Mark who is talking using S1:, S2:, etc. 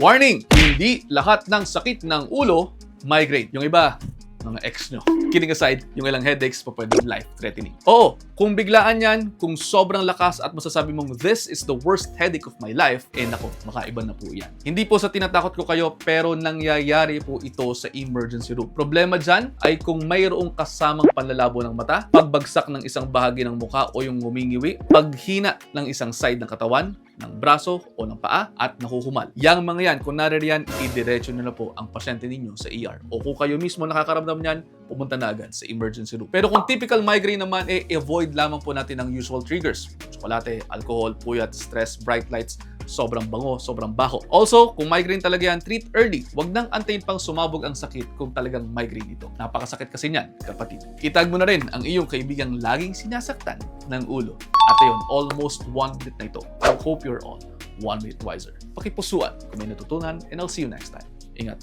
S1: Warning! Hindi lahat ng sakit ng ulo, migraine. Yung iba, mga ex nyo. Kidding aside, yung ilang headaches pa pwedeng life-threatening. Oo, kung biglaan yan, kung sobrang lakas at masasabi mong this is the worst headache of my life, nako, makaiba na po yan. Hindi po sa tinatakot ko kayo, pero nangyayari po ito sa emergency room. Problema dyan ay kung mayroong kasamang panlalabo ng mata, pagbagsak ng isang bahagi ng mukha o yung ngumingiwi, paghina ng isang side ng katawan, ng braso o ng paa at nahuhumal. Yang mga yan, kung naririyan, idiretso nyo na po ang pasyente ninyo sa ER. O kung kayo mismo nakakaramdam niyan, pumunta na agad sa emergency room. Pero kung typical migraine naman, avoid lamang po natin ang usual triggers. Tsokolate, alcohol, puyat, stress, bright lights, sobrang bango, sobrang baho. Also, kung migraine talaga yan, treat early. Huwag nang antayin pang sumabog ang sakit kung talagang migraine ito. Napakasakit kasi niyan, kapatid. Itag mo na rin ang iyong kaibigang laging sinasaktan ng ulo. At ayun, almost 1 minute na ito. I hope you're all 1 minute wiser. Pakipusuan kung may natutunan, and I'll see you next time. Ingat.